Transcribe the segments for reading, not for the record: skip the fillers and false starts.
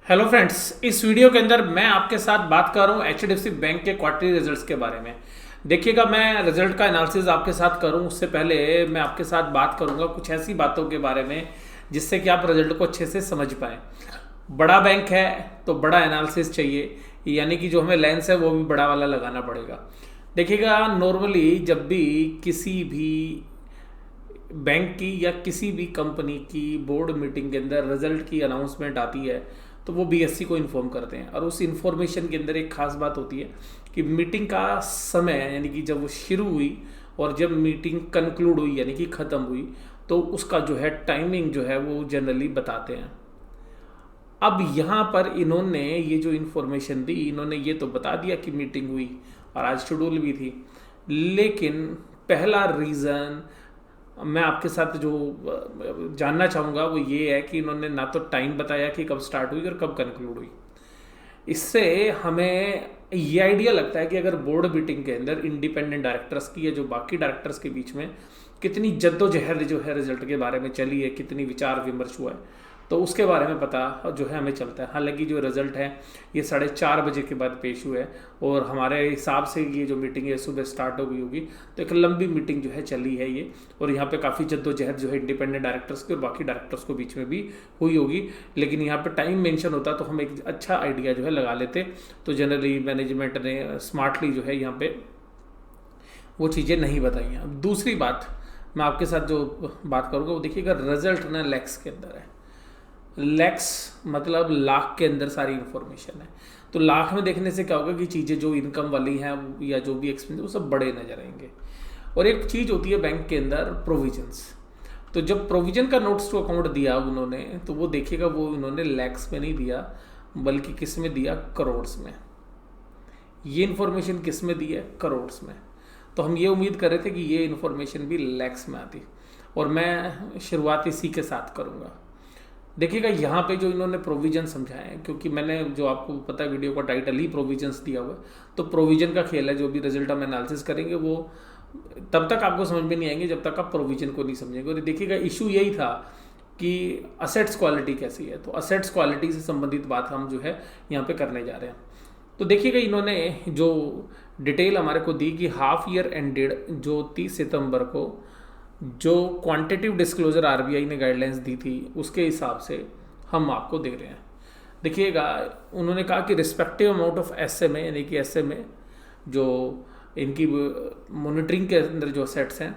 Hello friends, इस video के अंदर मैं आपके साथ बात कर रहा हूँ एचडीएफसी बैंक के क्वार्टरली रिजल्ट्स के बारे में। देखिएगा, मैं रिजल्ट का एनालिसिस आपके साथ करूँ उससे पहले मैं आपके साथ बात करूँगा कुछ ऐसी बातों के बारे में जिससे कि आप रिजल्ट को अच्छे से समझ पाएँ। बड़ा बैंक है तो बड़ा एनालिसिस चाहिए, यानी कि जो हमें लेंस है वो भी बड़ा वाला लगाना पड़ेगा। देखिएगा, नॉर्मली जब भी किसी भी बैंक की या किसी भी कंपनी की बोर्ड मीटिंग के अंदर रिजल्ट की अनाउंसमेंट आती है तो वो बीएससी को इन्फॉर्म करते हैं, और उस इन्फॉर्मेशन के अंदर एक खास बात होती है कि मीटिंग का समय, यानी कि जब वो शुरू हुई और जब मीटिंग कंक्लूड हुई यानी कि ख़त्म हुई, तो उसका जो है टाइमिंग जो है वो जनरली बताते हैं। अब यहाँ पर इन्होंने ये जो इन्फॉर्मेशन दी, इन्होंने ये तो बता दिया कि मीटिंग हुई और आज शेड्यूल भी थी, लेकिन पहला रीज़न मैं आपके साथ जो जानना चाहूँगा वो ये है कि इन्होंने ना तो टाइम बताया कि कब स्टार्ट हुई और कब कंक्लूड हुई। इससे हमें ये आइडिया लगता है कि अगर बोर्ड मीटिंग के अंदर इंडिपेंडेंट डायरेक्टर्स की या जो बाकी डायरेक्टर्स के बीच में कितनी जद्दोजहद जो है रिजल्ट के बारे में चली है, कितनी विचार विमर्श हुआ है, तो उसके बारे में पता जो है हमें चलता है। हालांकि जो रिजल्ट है ये 4:30 बजे के बाद पेश हुआ है और हमारे हिसाब से ये जो मीटिंग है सुबह स्टार्ट हो गई होगी, तो एक लंबी मीटिंग जो है चली है ये, और यहाँ पे काफ़ी जद्दोजहद जो है इंडिपेंडेंट डायरेक्टर्स के और बाकी डायरेक्टर्स को बीच में भी हुई होगी। लेकिन यहाँ पे टाइम मेंशन होता तो हम एक अच्छा आइडिया जो है लगा लेते, तो जनरली मैनेजमेंट ने स्मार्टली जो है यहाँ पे वो चीज़ें नहीं बताई हैं। अब दूसरी बात मैं आपके साथ जो बात करूँगा वो देखिएगा, रिजल्ट ना लैक्स के अंदर है। लैक्स मतलब लाख के अंदर सारी इंफॉर्मेशन है, तो लाख में देखने से क्या होगा कि चीज़ें जो इनकम वाली हैं या जो भी एक्सपेंस वो सब बड़े नजर आएंगे। और एक चीज़ होती है बैंक के अंदर प्रोविजंस, तो जब प्रोविजन का नोट्स टू अकाउंट दिया उन्होंने, तो वो देखिएगा वो उन्होंने लैक्स में नहीं दिया बल्कि किस में दिया, करोड्स में। ये इन्फॉर्मेशन किस में दी है, करोड्स में। तो हम ये उम्मीद कर रहे थे कि ये इन्फॉर्मेशन भी लैक्स में आती, और मैं शुरुआत इसी के साथ करूँगा। देखिएगा यहाँ पे जो इन्होंने प्रोविजन समझाए हैं, क्योंकि मैंने जो आपको पता है वीडियो का टाइटल ही प्रोविजंस दिया हुआ है, तो प्रोविजन का खेल है। जो भी रिजल्ट हम एनालिसिस करेंगे वो तब तक आपको समझ में नहीं आएंगे जब तक आप प्रोविजन को नहीं समझेंगे। और देखिएगा इशू यही था कि असेट्स क्वालिटी कैसी है, तो असेट्स क्वालिटी से संबंधित बात हम जो है यहाँ पे करने जा रहे हैं। तो देखिएगा इन्होंने जो डिटेल हमारे को दी कि हाफ ईयर एंडेड जो 30 सितंबर को जो क्वांटिटिव डिस्क्लोजर आरबीआई ने गाइडलाइंस दी थी उसके हिसाब से हम आपको दे रहे हैं। देखिएगा उन्होंने कहा कि रिस्पेक्टिव अमाउंट ऑफ एसएमए, यानी कि एसएमए जो इनकी मॉनिटरिंग के अंदर जो सेट्स हैं,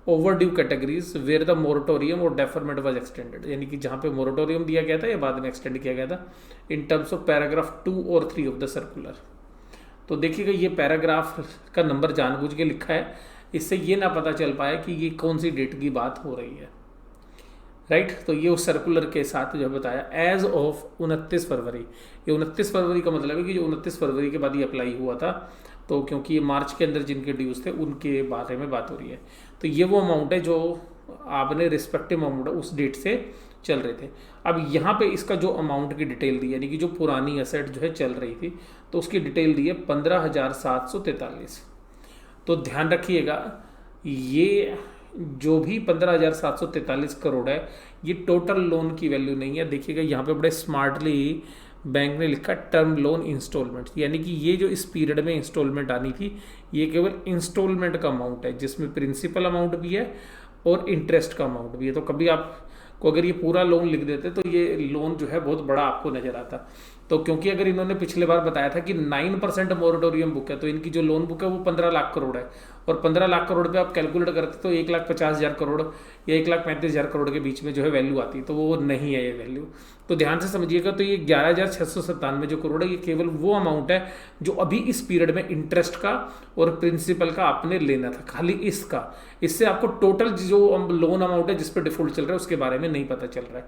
overdue categories where the moratorium और डेफरमेंट वाज एक्सटेंडेड, यानी कि जहाँ पे मोरेटोरियम दिया गया था या बाद में एक्सटेंड किया गया था, इन टर्म्स ऑफ पैराग्राफ 2 और 3 ऑफ द सर्कुलर। तो देखिएगा ये पैराग्राफ का नंबर जानबूझ के लिखा है, इससे ये ना पता चल पाया कि ये कौन सी डेट की बात हो रही है, राइट। तो ये उस सर्कुलर के साथ जो बताया एज ऑफ 29 फरवरी, ये 29 फरवरी का मतलब है कि जो 29 फरवरी के बाद ये अप्लाई हुआ था, तो क्योंकि ये मार्च के अंदर जिनके ड्यूज थे उनके बारे में बात हो रही है। तो ये वो अमाउंट है जो आपने रिस्पेक्टिव अमाउंट उस डेट से चल रहे थे। अब यहाँ पे इसका जो अमाउंट की डिटेल दी, यानी कि जो पुरानी एसेट जो है चल रही थी, तो उसकी डिटेल दी है 15,743। तो ध्यान रखिएगा ये जो भी 15,743 करोड़ है ये टोटल लोन की वैल्यू नहीं है। देखिएगा यहाँ पे बड़े स्मार्टली बैंक ने लिखा टर्म लोन इंस्टॉलमेंट, यानी कि ये जो इस पीरियड में इंस्टॉलमेंट आनी थी ये केवल इंस्टॉलमेंट का अमाउंट है, जिसमें प्रिंसिपल अमाउंट भी है और इंटरेस्ट का अमाउंट भी है। तो कभी आपको अगर ये पूरा लोन लिख देते तो ये लोन जो है बहुत बड़ा आपको नजर आता। तो क्योंकि अगर इन्होंने पिछले बार बताया था कि 9% मोरेटोरियम बुक है, तो इनकी जो लोन बुक है वो 15 लाख करोड़ है, और 15 लाख करोड़ पे आप कैलकुलेट करते तो 1,50,000 करोड़ या 1,35,000 करोड़ के बीच में जो है वैल्यू आती, तो वो नहीं है ये वैल्यू। तो ध्यान से समझिएगा, तो ये 11,697 जो करोड़ है ये केवल वो अमाउंट है जो अभी इस पीरियड में इंटरेस्ट का और प्रिंसिपल का आपने लेना था, खाली इसका। इससे आपको टोटल जो लोन अमाउंट है जिस पर डिफॉल्ट चल रहा है उसके बारे में नहीं पता चल रहा है।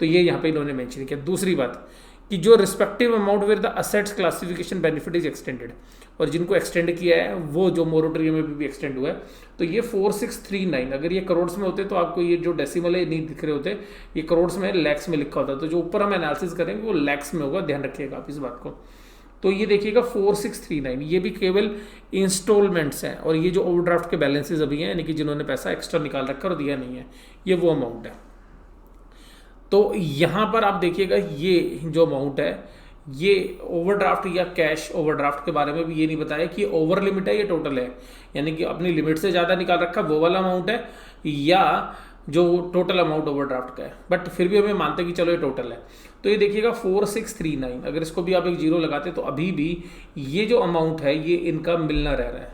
तो ये यहाँ पे इन्होंने मेंशन किया। दूसरी बात कि जो respective amount where the assets classification benefit is extended, और जिनको एक्सटेंड किया है वो जो मोरेटोरियम में भी एक्सटेंड हुआ है, तो ये 4639, अगर ये करोड्स में होते तो आपको ये जो डेसिमल है नहीं दिख रहे होते, ये करोड्स में लैक्स में लिखा होता, तो जो ऊपर हम एनालिसिस करेंगे वो लैक्स में होगा, ध्यान रखिएगा आप इस बात को। तो ये देखिएगा 4639 ये भी केवल इंस्टॉलमेंट्स हैं, और ये जो ओवरड्राफ्ट के बैलेंसेज अभी हैं, यानी कि जिन्होंने पैसा एक्स्ट्रा निकाल रखा और दिया नहीं है, ये वो अमाउंट है। तो यहाँ पर आप देखिएगा ये जो अमाउंट है, ये ओवरड्राफ्ट या कैश ओवरड्राफ्ट के बारे में भी ये नहीं बताया कि ओवर लिमिट है या टोटल है, यानी कि अपनी लिमिट से ज़्यादा निकाल रखा वो वाला अमाउंट है या जो टोटल अमाउंट ओवरड्राफ्ट का है। बट फिर भी हमें मानते हैं कि चलो ये टोटल है। तो ये देखिएगा 4639, अगर इसको भी आप एक जीरो लगाते तो अभी भी ये जो अमाउंट है ये इनका मिलना रह रहा है,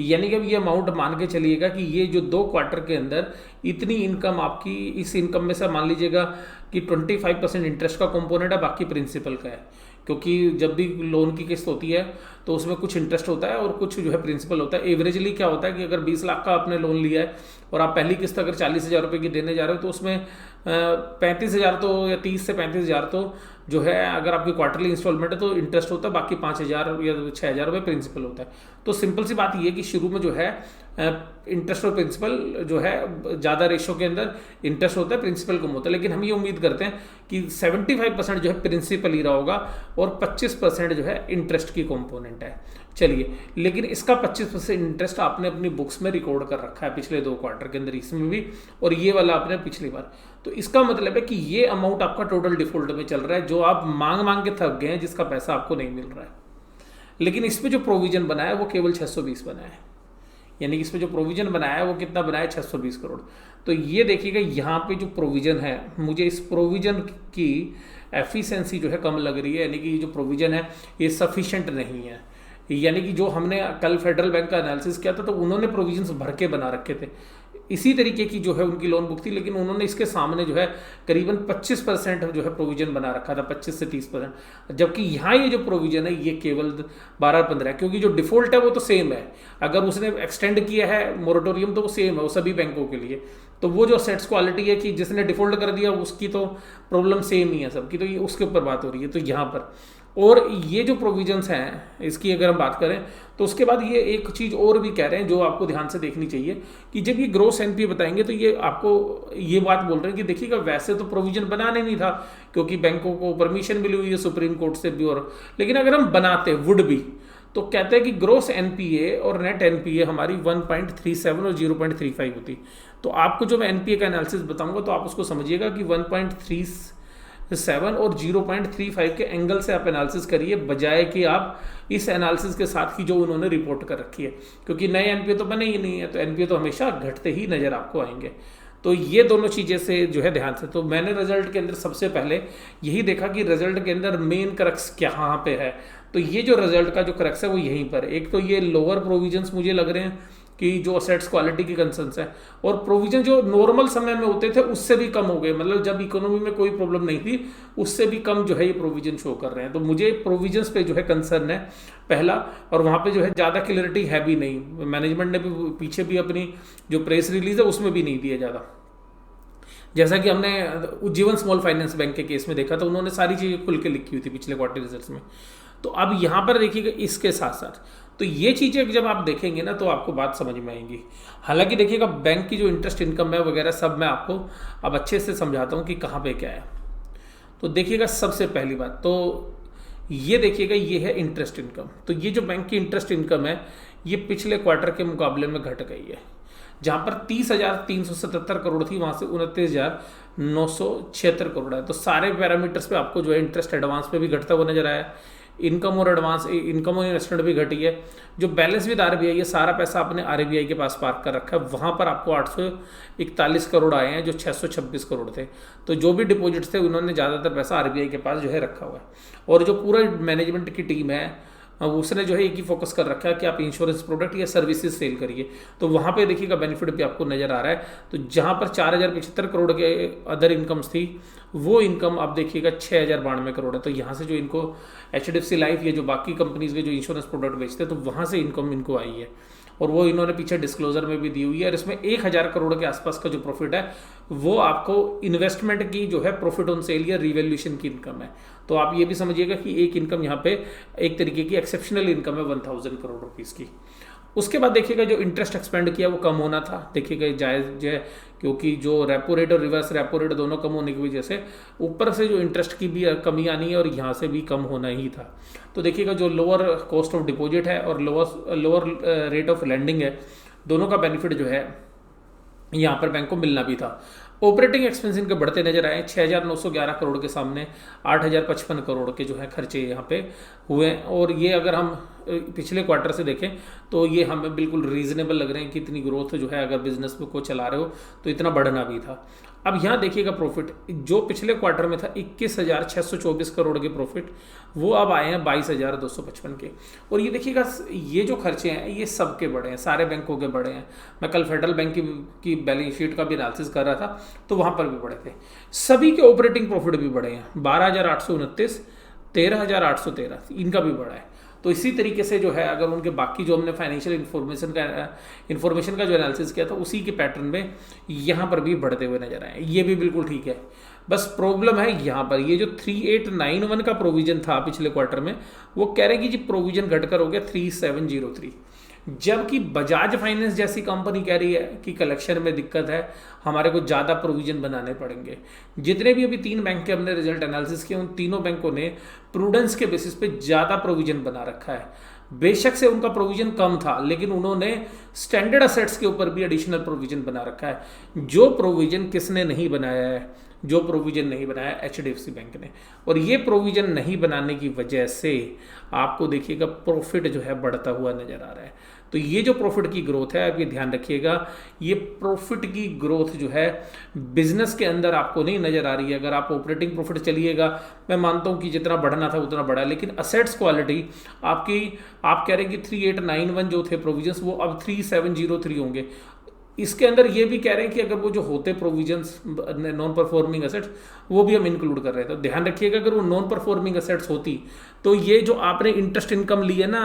यानी कि अब ये अमाउंट मान के चलिएगा कि ये जो 2 क्वार्टर के अंदर इतनी इनकम आपकी, इस इनकम में से मान लीजिएगा कि 25% इंटरेस्ट का कंपोनेंट है, बाकी प्रिंसिपल का है, क्योंकि जब भी लोन की किस्त होती है तो उसमें कुछ इंटरेस्ट होता है और कुछ जो है प्रिंसिपल होता है। एवरेजली क्या होता है कि अगर 20 लाख का आपने लोन लिया है और आप पहली किस्त अगर 40,000 रुपये की देने जा रहे हो तो उसमें 35,000 तो या 30 से 35,000 तो जो है अगर आपकी क्वार्टरली इंस्टॉलमेंट है तो इंटरेस्ट होता है, बाकी 5,000 या 6,000 रुपये प्रिंसिपल होता है। तो सिंपल सी बात ये है कि शुरू में जो है इंटरेस्ट और प्रिंसिपल जो है ज़्यादा रेशो के अंदर इंटरेस्ट होता है, प्रिंसिपल कम होता है, लेकिन हम ये उम्मीद करते हैं कि 75% जो है प्रिंसिपल ही रहा होगा और 25% जो है इंटरेस्ट की कंपोनेंट है। चलिए, लेकिन इसका 25% इंटरेस्ट आपने अपनी बुक्स में रिकॉर्ड कर रखा है पिछले 2 क्वार्टर के अंदर, इसमें भी, और ये वाला आपने पिछली बार। तो इसका मतलब है कि ये अमाउंट आपका टोटल डिफॉल्ट में चल रहा है, जो आप मांग मांग के थक गए हैं, जिसका पैसा आपको नहीं मिल रहा है। लेकिन इसमें जो प्रोविजन बनाया है वो केवल 620 बनाया है, यानी कि इसमें जो प्रोविजन बनाया है वो कितना बनाया है, 620 करोड़। तो ये देखिएगा यहाँ पे जो प्रोविजन है, मुझे इस प्रोविजन की एफिशिएंसी जो है कम लग रही है, यानी कि जो प्रोविजन है ये सफिशिएंट नहीं है। यानी कि जो हमने कल फेडरल बैंक का एनालिसिस किया था तो उन्होंने प्रोविजंस भर के बना रखे थे, इसी तरीके की जो है उनकी लोन बुक थी, लेकिन उन्होंने इसके सामने जो है करीबन 25% जो है प्रोविजन बना रखा था, 25 से 30%, जबकि यहाँ ये जो प्रोविजन है ये केवल 12-15 है, क्योंकि जो डिफॉल्ट है वो तो सेम है। अगर उसने एक्सटेंड किया है मोरेटोरियम तो वो सेम है वो सभी बैंकों के लिए, तो वो जो सेट्स क्वालिटी है कि जिसने डिफॉल्ट कर दिया उसकी तो प्रॉब्लम सेम ही है सबकी, तो ये उसके ऊपर बात हो रही है। तो यहाँ पर और ये जो प्रोविजंस हैं इसकी अगर हम बात करें तो उसके बाद ये एक चीज़ और भी कह रहे हैं जो आपको ध्यान से देखनी चाहिए कि जब ये ग्रोस एनपीए बताएंगे तो ये आपको ये बात बोल रहे हैं कि देखिएगा वैसे तो प्रोविजन बनाने नहीं था, क्योंकि बैंकों को परमिशन मिली हुई है सुप्रीम कोर्ट से भी, और लेकिन अगर हम बनाते वुड भी तो कहते हैं कि ग्रोस एनपीए और नेट एनपीए हमारी 1.37 और 0.35 होती। तो आपको जो मैं एनपीए का एनालिसिस बताऊंगा तो आप उसको समझिएगा कि 1.37 और 0.35 के एंगल से आप एनालिसिस करिए, बजाय कि आप इस एनालिसिस के साथ की जो उन्होंने रिपोर्ट कर रखी है, क्योंकि नए एनपीए तो बने ही नहीं है, तो एनपीए तो हमेशा घटते ही नजर आपको आएंगे। तो ये दोनों चीज़ें से जो है ध्यान से, तो मैंने रिजल्ट के अंदर सबसे पहले यही देखा कि रिजल्ट के अंदर मेन क्रक्स कहाँ पे है। तो ये जो रिजल्ट का जो क्रक्स है वो यहीं पर, एक तो ये लोअर प्रोविजंस मुझे लग रहे हैं कि जो असेट्स क्वालिटी की कंसर्न्स है, और प्रोविजन जो नॉर्मल समय में होते थे उससे भी कम हो गए, मतलब जब इकोनॉमी में कोई प्रॉब्लम नहीं थी उससे भी कम जो है ये प्रोविजन शो कर रहे हैं। तो मुझे प्रोविजंस पे जो है कंसर्न है पहला, और वहाँ पे जो है ज़्यादा क्लियरिटी है भी नहीं, मैनेजमेंट ने भी पीछे भी अपनी जो प्रेस रिलीज है उसमें भी नहीं दिया ज़्यादा, जैसा कि हमने उज्जीवन स्मॉल फाइनेंस बैंक के केस में देखा था, उन्होंने सारी चीज़ें खुल के लिखी हुई थी पिछले क्वार्टर रिजल्ट्स में। तो अब यहाँ पर देखिएगा इसके साथ साथ तो ये चीज़ें जब आप देखेंगे ना तो आपको बात समझ में आएंगी। हालांकि देखिएगा बैंक की जो इंटरेस्ट इनकम है वगैरह सब मैं आपको अब अच्छे से समझाता हूँ कि कहाँ पे क्या है। तो देखिएगा सबसे पहली बात तो ये देखिएगा ये है इंटरेस्ट इनकम। तो ये जो बैंक की इंटरेस्ट इनकम है ये पिछले क्वार्टर के मुकाबले में घट गई है, जहाँ पर 30,377 करोड़ थी वहाँ से 29,976 करोड़ है। तो सारे पैरामीटर्स पे आपको जो है इंटरेस्ट एडवांस पे भी घटता हुआ नजर आया, इनकम और एडवांस इनकम और इन्वेस्टमेंट भी घटी है। जो बैलेंस विद आरबीआई ये सारा पैसा आपने आरबीआई के पास पार्क कर रखा है, वहाँ पर आपको 841 करोड़ आए हैं जो 626 करोड़ थे। तो जो भी डिपॉजिट्स थे उन्होंने ज़्यादातर पैसा आरबीआई के पास जो है रखा हुआ है, और जो पूरा मैनेजमेंट की टीम है उसने जो है एक ही फोकस कर रखा है कि आप इंश्योरेंस प्रोडक्ट या सर्विसेज सेल करिए। तो वहाँ पे देखिएगा बेनिफिट भी आपको नज़र आ रहा है। तो जहाँ पर 4,075 करोड़ के अदर इनकम्स थी वो इनकम आप देखिएगा 6,092 करोड़ है। तो यहाँ से जो इनको HDFC लाइफ या जो बाकी कंपनीज के जो इंश्योरेंस प्रोडक्ट बेचते हैं तो वहाँ से इनकम इनको आई है, और वो इन्होंने पीछे डिस्क्लोजर में भी दी हुई है। और इसमें 1,000 करोड़ के आसपास का जो प्रॉफिट है वो आपको इन्वेस्टमेंट की जो है प्रॉफिट ऑन सेल या रिवैल्यूएशन की इनकम है। तो आप ये भी समझिएगा कि एक इनकम यहाँ पे एक तरीके की एक्सेप्शनल इनकम है 1,000 करोड़ रुपीज़ की। उसके बाद देखिएगा जो इंटरेस्ट एक्सपेंड किया वो कम होना था, देखिएगा जायज़ है, क्योंकि जो रेपो रेट और रिवर्स रेपो रेट दोनों कम होने की वजह से ऊपर से जो इंटरेस्ट की भी कमी आनी है और यहाँ से भी कम होना ही था। तो देखिएगा जो लोअर कॉस्ट ऑफ डिपॉजिट है और लोअर रेट ऑफ लैंडिंग है, दोनों का बेनिफिट जो है यहाँ पर बैंक को मिलना भी था। ऑपरेटिंग एक्सपेंस इनके बढ़ते नजर आए, 6,911 करोड़ के सामने 8,055 करोड़ के जो है खर्चे यहाँ पे हुए हैं। और ये अगर हम पिछले क्वार्टर से देखें तो ये हमें बिल्कुल रीजनेबल लग रहे हैं कि इतनी ग्रोथ जो है अगर बिजनेस को चला रहे हो तो इतना बढ़ना भी था। अब यहाँ देखिएगा प्रॉफिट जो पिछले क्वार्टर में था 21,624 करोड़ के प्रॉफिट, वो अब आए हैं 22,255 के। और ये देखिएगा ये जो खर्चे हैं ये सबके बड़े हैं, सारे बैंकों के बड़े हैं। मैं कल फेडरल बैंक की बैलेंस शीट का भी एनालिसिस कर रहा था तो वहाँ पर भी बड़े थे। सभी के ऑपरेटिंग प्रॉफिट भी बड़े हैं, 12,829, 13,813 इनका भी बड़ा है। तो इसी तरीके से जो है अगर उनके बाकी जो हमने फाइनेंशियल इन्फॉर्मेशन का जो एनालिसिस किया था उसी के पैटर्न में यहाँ पर भी बढ़ते हुए नजर आए, ये भी बिल्कुल ठीक है। बस प्रॉब्लम है यहाँ पर ये जो 3891 का प्रोविजन था पिछले क्वार्टर में, वो कह रहे हैं कि जी प्रोविजन घटकर हो गया 3703, जबकि बजाज फाइनेंस जैसी कंपनी कह रही है कि कलेक्शन में दिक्कत है, हमारे को ज़्यादा प्रोविजन बनाने पड़ेंगे। जितने भी अभी 3 बैंक के हमने रिजल्ट एनालिसिस किए उन तीनों बैंकों ने प्रूडेंस के बेसिस पे ज़्यादा प्रोविजन बना रखा है। बेशक से उनका प्रोविजन कम था लेकिन उन्होंने स्टैंडर्ड असेट्स के ऊपर भी एडिशनल प्रोविजन बना रखा है। जो प्रोविजन किसने नहीं बनाया है, जो प्रोविजन नहीं बनाया HDFC बैंक ने, और ये प्रोविजन नहीं बनाने की वजह से आपको देखिएगा प्रॉफिट जो है बढ़ता हुआ नजर आ रहा है। तो ये जो प्रॉफिट की ग्रोथ है आप ये ध्यान रखिएगा, ये प्रॉफिट की ग्रोथ जो है बिजनेस के अंदर आपको नहीं नजर आ रही है। अगर आप ऑपरेटिंग प्रॉफिट चलिएगा, मैं मानता हूँ कि जितना बढ़ना था उतना बढ़ा, लेकिन असेट्स क्वालिटी आपकी, आप कह रहे हैं कि 3891 जो थे प्रोविजंस वो अब 3703 होंगे। इसके अंदर ये भी कह रहे हैं कि अगर वो जो होते प्रोविजंस नॉन परफॉर्मिंग एसेट्स वो भी हम इंक्लूड कर रहे हैं। तो ध्यान रखिएगा अगर वो नॉन परफॉर्मिंग एसेट्स होती तो ये जो आपने इंटरेस्ट इनकम ली है ना,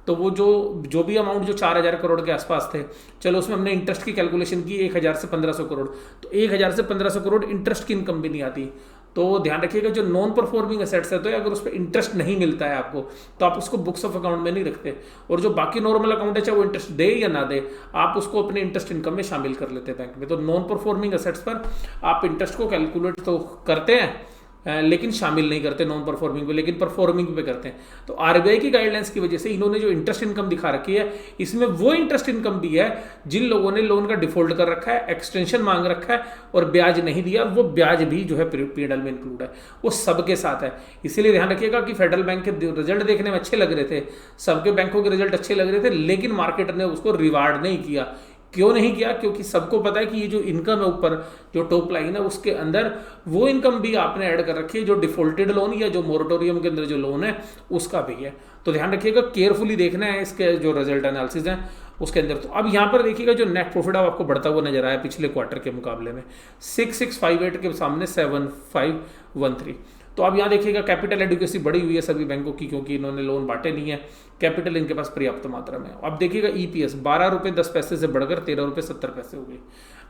तो वो जो भी अमाउंट जो 4,000 करोड़ के आसपास थे, चलो उसमें हमने इंटरेस्ट की कैलकुलेशन की 1,000 से 1,500 करोड़, तो 1,000 से 1,500 करोड़ इंटरेस्ट की इनकम भी नहीं आती। तो ध्यान रखिएगा जो नॉन परफॉर्मिंग एसेट्स है तो अगर उस पर इंटरेस्ट नहीं मिलता है आपको तो आप उसको बुक्स ऑफ अकाउंट में नहीं रखते, और जो बाकी नॉर्मल अकाउंट है चाहे वो इंटरेस्ट दे या ना दे आप उसको अपने इंटरेस्ट इनकम में शामिल कर लेते हैं बैंक में। तो नॉन परफॉर्मिंग एसेट्स पर आप इंटरेस्ट को कैलकुलेट तो करते हैं लेकिन शामिल नहीं करते नॉन परफॉर्मिंग पे, लेकिन परफॉर्मिंग पे करते हैं। तो आरबीआई की गाइडलाइंस की वजह से इन्होंने जो इंटरेस्ट इनकम दिखा रखी है इसमें वो इंटरेस्ट इनकम भी है जिन लोगों ने लोन का डिफॉल्ट कर रखा है, एक्सटेंशन मांग रखा है और ब्याज नहीं दिया, और वो ब्याज भी जो है पीएनएल में इंक्लूड है, वो सबके साथ है। इसीलिए ध्यान रखिएगा कि फेडरल बैंक के रिजल्ट देखने में अच्छे लग रहे थे, सबके बैंकों के रिजल्ट अच्छे लग रहे थे, लेकिन मार्केट ने उसको रिवार्ड नहीं किया। क्यों नहीं किया? क्योंकि सबको पता है कि ये जो इनकम है ऊपर जो टॉप लाइन है उसके अंदर वो इनकम भी आपने ऐड कर रखी है जो डिफॉल्टेड लोन या जो मोरेटोरियम के अंदर जो लोन है उसका भी है। तो ध्यान रखिएगा, केयरफुली देखना है इसके जो रिजल्ट एनालिसिस है उसके अंदर। तो अब यहाँ पर देखिएगा जो नेट प्रॉफिट आपको बढ़ता हुआ नजर आया पिछले क्वार्टर के मुकाबले में 6658 के सामने 7513। तो अब यहाँ देखिएगा कैपिटल एडिक्वेसी बढ़ी हुई है सभी बैंकों की क्योंकि इन्होंने लोन बांटे नहीं है, कैपिटल इनके पास पर्याप्त मात्रा में। अब देखिएगा ईपीएस 12 रुपये 10 पैसे से बढ़कर 13 रुपये 70 पैसे हो गई।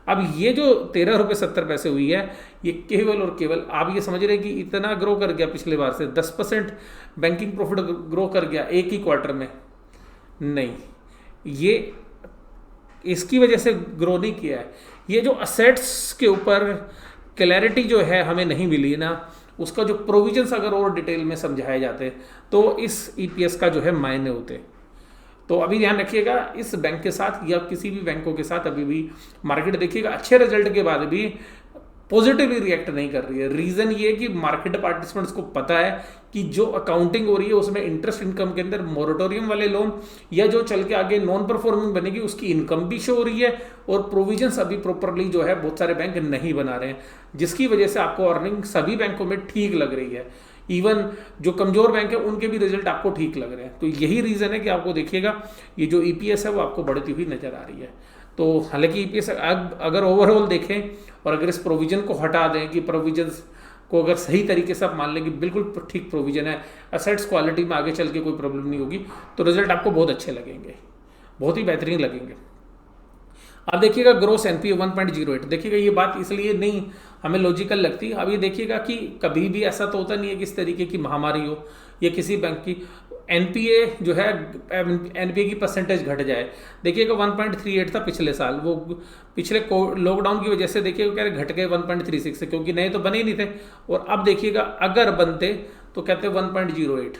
अब ये जो 13 रुपये 70 पैसे हुई है ये केवल और केवल आप ये समझ रहे हैं कि इतना ग्रो कर गया पिछले बार से 10% बैंकिंग प्रॉफिट ग्रो कर गया एक ही क्वार्टर में, नहीं, ये इसकी वजह से ग्रो नहीं किया है। ये जो असेट्स के ऊपर क्लैरिटी जो है हमें नहीं मिली ना, उसका जो प्रोविजंस अगर और डिटेल में समझाए जाते तो इस ईपीएस का जो है मायने होते। तो अभी ध्यान रखिएगा इस बैंक के साथ या किसी भी बैंकों के साथ अभी भी मार्केट देखिएगा अच्छे रिजल्ट के बाद भी पॉजिटिवली रिएक्ट नहीं कर रही है। रीजन ये कि मार्केट पार्टिसिपेंट्स को पता है कि जो अकाउंटिंग हो रही है उसमें इंटरेस्ट इनकम के अंदर मोरेटोरियम वाले लोन या जो चल के आगे नॉन परफॉर्मिंग बनेगी उसकी इनकम भी शो हो रही है और प्रोविजंस अभी प्रॉपरली जो है बहुत सारे बैंक नहीं बना रहे हैं, जिसकी वजह से आपको अर्निंग सभी बैंकों में ठीक लग रही है। इवन जो कमजोर बैंक है उनके भी रिजल्ट आपको ठीक लग रहे हैं। तो यही रीजन है कि आपको देखिएगा ये जो ईपीएस है वो आपको बढ़ती हुई नजर आ रही है। तो हालांकि ईपीएस अगर ओवरऑल देखें और अगर इस प्रोविजन को हटा दें कि प्रोविजंस को अगर सही तरीके से आप मान लें कि बिल्कुल ठीक प्रोविजन है, असेट्स क्वालिटी में आगे चल के कोई प्रॉब्लम नहीं होगी, तो रिजल्ट आपको बहुत अच्छे लगेंगे, बहुत ही बेहतरीन लगेंगे। अब देखिएगा ग्रोस एनपीए 1.08, देखिएगा ये बात इसलिए नहीं हमें लॉजिकल लगती। अब ये देखिएगा कि कभी भी ऐसा तो होता नहीं है कि इस तरीके की महामारी हो या किसी बैंक की एनपीए जो है एनपीए की परसेंटेज घट जाए। देखिएगा 1.38 था पिछले साल, वो पिछले लॉकडाउन की वजह से देखिएगा कह रहे घट गए 1.36 से, क्योंकि नए तो बने ही नहीं थे। और अब देखिएगा अगर बनते तो कहते 1.08,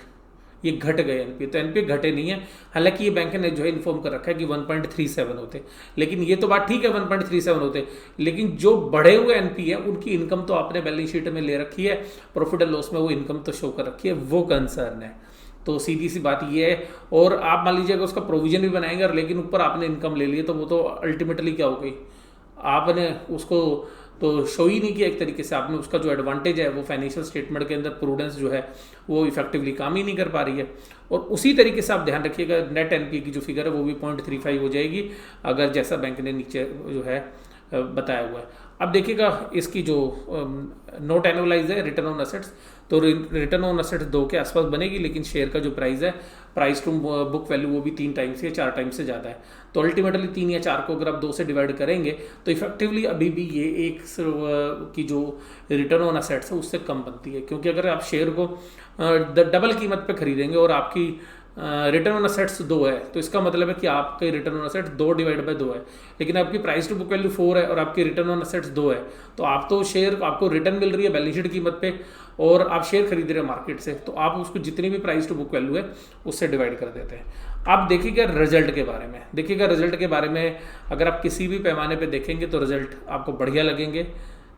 ये घट गए एनपीए। तो एनपीए घटे नहीं है, हालांकि ये बैंक ने जो है इन्फॉर्म कर रखा है कि 1.37 होते, लेकिन ये तो बात ठीक है 1.37 होते, लेकिन जो बढ़े हुए एनपीए है उनकी इनकम तो आपने बैलेंस शीट में ले रखी है, प्रॉफिट एंड लॉस में वो इनकम तो शो कर रखी है, वो कंसर्न है। तो सीधी सी बात ये है। और आप मान लीजिए अगर उसका प्रोविजन भी बनाएंगे और लेकिन ऊपर आपने इनकम ले ली है, तो वो तो अल्टीमेटली क्या हो गई, आपने उसको तो शो ही नहीं किया एक तरीके से। आपने उसका जो एडवांटेज है वो फाइनेंशियल स्टेटमेंट के अंदर प्रूडेंस जो है वो इफेक्टिवली काम ही नहीं कर पा रही है। और उसी तरीके से आप ध्यान रखिएगा नेट एनपीए की जो फिगर है वो भी 0.35 हो जाएगी, अगर जैसा बैंक ने नीचे जो है बताया हुआ है। अब देखिएगा इसकी जो नोट एनुअलाइज है रिटर्न ऑन असेट्स, तो रिटर्न ऑन असेट्स 2 के आसपास बनेगी, लेकिन शेयर का जो प्राइस है, प्राइस टू बुक वैल्यू, वो भी 3 टाइम्स या 4 टाइम्स से ज़्यादा है। तो अल्टीमेटली 3 या 4 को अगर आप 2 से डिवाइड करेंगे तो इफेक्टिवली अभी भी ये एक की जो रिटर्न ऑन असेट्स है उससे कम बनती है, क्योंकि अगर आप शेयर को डबल कीमत पे खरीदेंगे और आपकी रिटर्न ऑन असेट्स 2 है, तो इसका मतलब है कि आपके return on assets 2 divide by 2 है, लेकिन आपकी प्राइस टू बुक वैल्यू 4 है और आपकी रिटर्न ऑन असेट्स 2 है, तो आप तो शेयर आपको रिटर्न मिल रही है बैलेंस शीट कीमत पे और आप शेयर खरीद रहे हैं मार्केट से, तो आप उसको जितनी भी प्राइस टू बुक वैल्यू है उससे डिवाइड कर देते हैं। आप देखिएगा रिजल्ट के बारे में, देखिएगा रिजल्ट के बारे में अगर आप किसी भी पैमाने पे देखेंगे तो रिजल्ट आपको बढ़िया लगेंगे,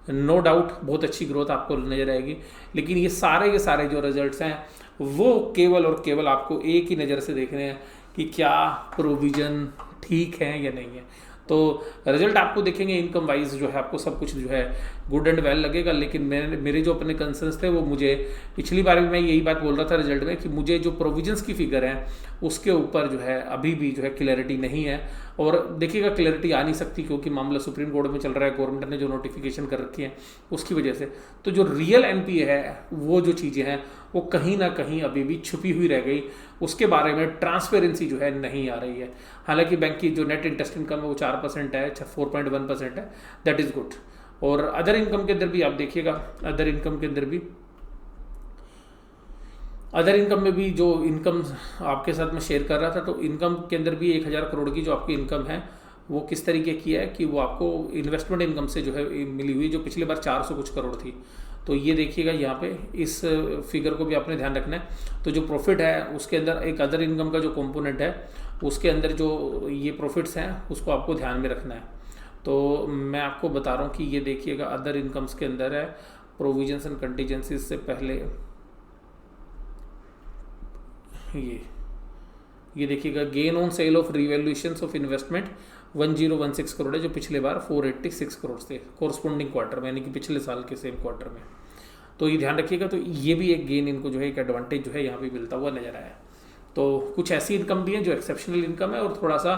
नो डाउट बहुत अच्छी ग्रोथ आपको नजर आएगी। लेकिन ये सारे जो रिजल्ट्स हैं वो केवल और केवल आपको एक ही नज़र से देखने हैं कि क्या प्रोविज़न ठीक है या नहीं है। तो रिजल्ट आपको देखेंगे इनकम वाइज जो है आपको सब कुछ जो है गुड एंड वेल लगेगा, लेकिन मेरे जो अपने कंसर्न्स थे वो मुझे पिछली बार भी मैं यही बात बोल रहा था रिजल्ट में कि मुझे जो प्रोविजंस की फिगर है उसके ऊपर जो है अभी भी जो है क्लैरिटी नहीं है। और देखिएगा क्लैरिटी आ नहीं सकती क्योंकि मामला सुप्रीम कोर्ट में चल रहा है, गवर्नमेंट ने जो नोटिफिकेशन कर रखी है उसकी वजह से। तो जो रियल एनपीए है वो जो चीज़ें हैं वो कहीं ना कहीं अभी भी छुपी हुई रह गई, उसके बारे में ट्रांसपेरेंसी जो है नहीं आ रही है। हालांकि बैंक की जो नेट इंटरेस्ट इनकम है वो 4% है, 4.1% है, दैट इज़ गुड। और अदर इनकम के अंदर भी आप देखिएगा, अदर इनकम में भी जो इनकम आपके साथ में शेयर कर रहा था, तो इनकम के अंदर भी 1000 करोड़ की जो आपकी इनकम है वो किस तरीके की है कि वो आपको इन्वेस्टमेंट इनकम से जो है मिली हुई, जो पिछली बार 400 कुछ करोड़ थी। तो ये देखिएगा यहाँ पे इस फिगर को भी आपने ध्यान रखना है। तो जो प्रॉफिट है उसके अंदर एक अदर इनकम का जो कंपोनेंट है उसके अंदर जो ये प्रॉफिट्स हैं उसको आपको ध्यान में रखना है। तो मैं आपको बता रहा हूँ कि ये देखिएगा अदर इनकम्स के अंदर है प्रोविजंस एंड कंटीजेंसीज से पहले ये देखिएगा gain on sale of revaluation of investment 1016 crore है, जो पिछले बार 486 करोड़ थे कोरस्पोंडिंग क्वार्टर में, यानी कि पिछले साल के सेम क्वार्टर में। तो ये ध्यान रखिएगा। तो ये भी एक गेन इनको जो है एक एडवांटेज जो है यहाँ पे मिलता हुआ नजर आया। तो कुछ ऐसी इनकम भी है जो एक्सेप्शनल इनकम है और थोड़ा सा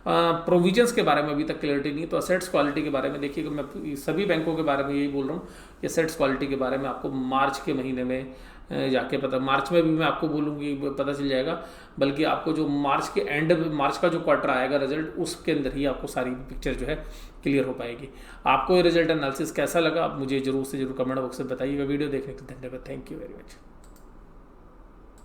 प्रोविजंस के बारे में अभी तक क्लैरिटी नहीं। तो असेट्स क्वालिटी के बारे में देखिएगा, मैं सभी बैंकों के बारे में यही बोल रहा हूँ कि असेट्स क्वालिटी के बारे में आपको मार्च के महीने में जाके पता, मार्च में भी मैं आपको बोलूँगी पता चल जाएगा, बल्कि आपको जो मार्च के एंड मार्च का जो क्वार्टर आएगा रिजल्ट उसके अंदर ही आपको सारी पिक्चर जो है क्लियर हो पाएगी। आपको ये रिजल्ट एनालिसिस कैसा लगा आप मुझे जरूर से जरूर कमेंट बॉक्स में बताइएगा। वीडियो देखने के लिए धन्यवाद, थैंक यू वेरी मच।